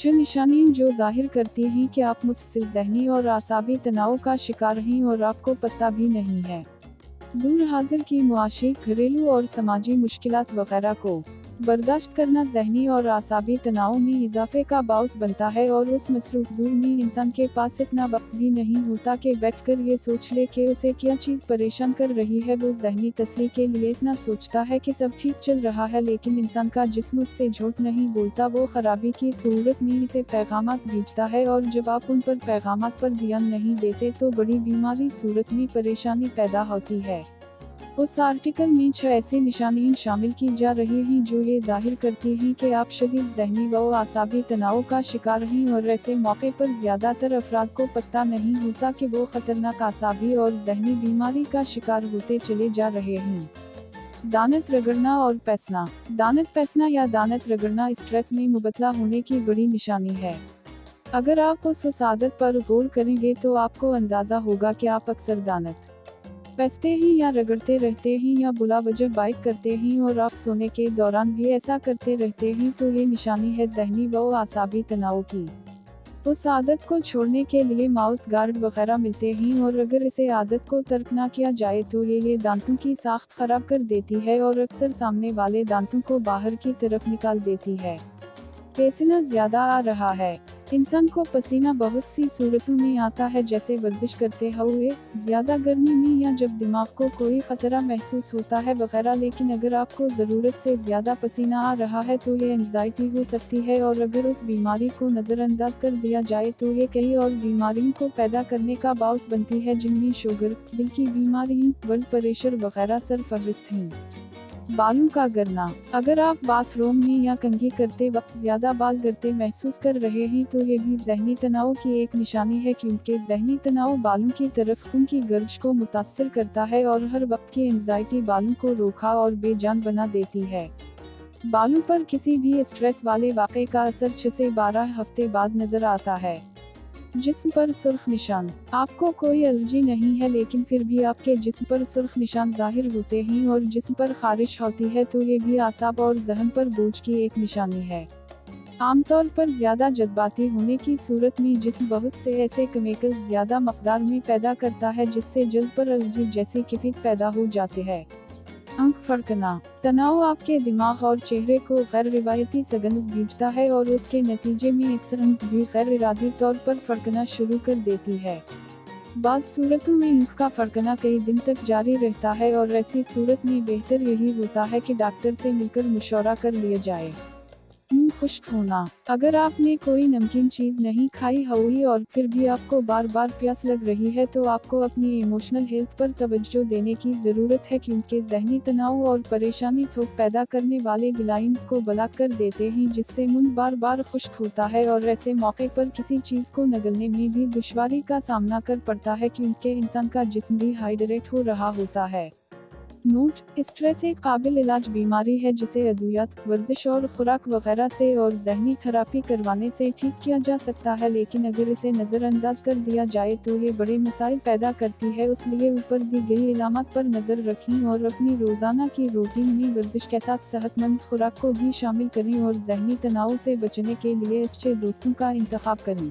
कुछ निशानियां जो जाहिर करती हैं कि आप मुस्तकिल ज़हनी और आसाबी तनाव का शिकार हैं और आपको पता भी नहीं है। दूर हाजिर की मुआशी, घरेलू और समाजी मुश्किलात वगैरह को बर्दाश्त करना ज़हनी और आसाबी तनाव में इजाफे का बाउस बनता है और उस मसरूफ दूर में इंसान के पास इतना वक्त भी नहीं होता कि बैठकर ये सोच ले कि उसे क्या चीज़ परेशान कर रही है। वो ज़हनी तसल्ली के लिए इतना सोचता है कि सब ठीक चल रहा है, लेकिन इंसान का जिस्म उससे झूठ नहीं बोलता। वो खराबी की सूरत में इसे पैगामात भेजता है और जब आप उन पर पैगामात पर ध्यान नहीं देते तो बड़ी बीमारी सूरत में परेशानी पैदा होती है। उस आर्टिकल में 6 ऐसी निशानियां शामिल की जा रही हैं जो ये जाहिर करती हैं कि आप शदीद ज़हनी व आसाबी तनाव का शिकार हैं, और ऐसे मौके पर ज़्यादातर अफराद को पता नहीं होता कि वो ख़तरनाक आसाबी और ज़हनी बीमारी का शिकार होते चले जा रहे हैं। दानत रगड़ना और पैसना। दानत पैसना या दानत रगड़ना स्ट्रेस में मुबतला होने की बड़ी निशानी है। अगर आप उस आदत पर गौर करेंगे तो आपको अंदाज़ा होगा कि आप अक्सर दानत पैसते हैं या रगड़ते रहते हैं या बुला वजह बाइट करते हैं और आप सोने के दौरान भी ऐसा करते रहते हैं, तो ये निशानी है ज़हनी व आसाबी तनाव की। उस आदत को छोड़ने के लिए माउथ गार्ड वगैरह मिलते हैं, और अगर इसे आदत को तर्क ना किया जाए तो ये दांतों की साख्त खराब कर देती है और अक्सर सामने वाले दांतों को बाहर की तरफ निकाल देती है। पसीना ज़्यादा आ रहा है। इंसान को पसीना बहुत सी सूरतों में आता है, जैसे वर्जिश करते हुए, ज़्यादा गर्मी में या जब दिमाग को कोई ख़तरा महसूस होता है वगैरह। लेकिन अगर आपको ज़रूरत से ज़्यादा पसीना आ रहा है तो ये एंग्जाइटी हो सकती है, और अगर उस बीमारी को नज़रअंदाज कर दिया जाए तो ये कई और बीमारियों को पैदा करने का बाउस बनती है, जिनमें शुगर, दिल की बीमारियों, ब्लड प्रेशर वगैरह सरफहरिस्त हैं। बालों का गिरना। अगर आप बाथरूम में या कंघी करते वक्त ज़्यादा बाल गिरते महसूस कर रहे हैं तो ये भी ज़हनी तनाव की एक निशानी है, क्योंकि ज़हनी तनाव बालों की तरफ खून की गर्ज को मुतासिर करता है और हर वक्त की एंग्जाइटी बालों को रोखा और बेजान बना देती है। बालों पर किसी भी स्ट्रेस वाले वाक़े का असर 6 से 12 हफ्ते बाद नज़र आता है। जिस्म पर सुर्ख निशान। आपको कोई एलर्जी नहीं है, लेकिन फिर भी आपके जिस्म पर सुर्ख निशान जाहिर होते हैं और जिस्म पर खारिश होती है, तो ये भी आसाब और ज़हन पर बोझ की एक निशानी है। आमतौर पर ज़्यादा जज्बाती होने की सूरत में जिस्म बहुत से ऐसे केमिकल्स ज़्यादा मकदार में पैदा करता है जिससे जल्द पर एलर्जी जैसी कैफियत पैदा हो जाती है। आँख फड़कना। तनाव आपके दिमाग और चेहरे को गैर रिवायती सिग्नल्स भेजता है और उसके नतीजे में अक्सर आँख भी गैर इरादी तौर पर फड़कना शुरू कर देती है। बाज़ सूरतों में आँख का फड़कना कई दिन तक जारी रहता है, और ऐसी सूरत में बेहतर यही होता है कि डॉक्टर से मिलकर मशवरा कर लिया जाए। मुंह खुश्क होना। अगर आपने कोई नमकीन चीज़ नहीं खाई हुई और फिर भी आपको बार बार प्यास लग रही है तो आपको अपनी इमोशनल हेल्थ पर तवज्जो देने की ज़रूरत है, क्योंकि ज़हनी तनाव और परेशानी थोक पैदा करने वाले ग्लाइंस को ब्लॉक कर देते हैं, जिससे मुंह बार बार खुश्क होता है और ऐसे मौके पर किसी चीज़ को नगलने में भी दुश्वारी का सामना कर पड़ता है, क्योंकि इंसान का जिस्म भी डिहाइड्रेट हो रहा होता है। नोट: स्ट्रेस एक काबिल इलाज बीमारी है जिसे अद्वियात, वर्जिश और खुराक वगैरह से और ज़हनी थेरेपी करवाने से ठीक किया जा सकता है, लेकिन अगर इसे नज़रअंदाज कर दिया जाए तो ये बड़े मसाइल पैदा करती है। इसलिए ऊपर दी गई इलामत पर नज़र रखें और अपनी रोज़ाना की रूटीन में वर्जिश के साथ सेहतमंद खुराक को भी शामिल करें और ज़हनी तनाव से बचने के लिए अच्छे दोस्तों का इंतखाब करें।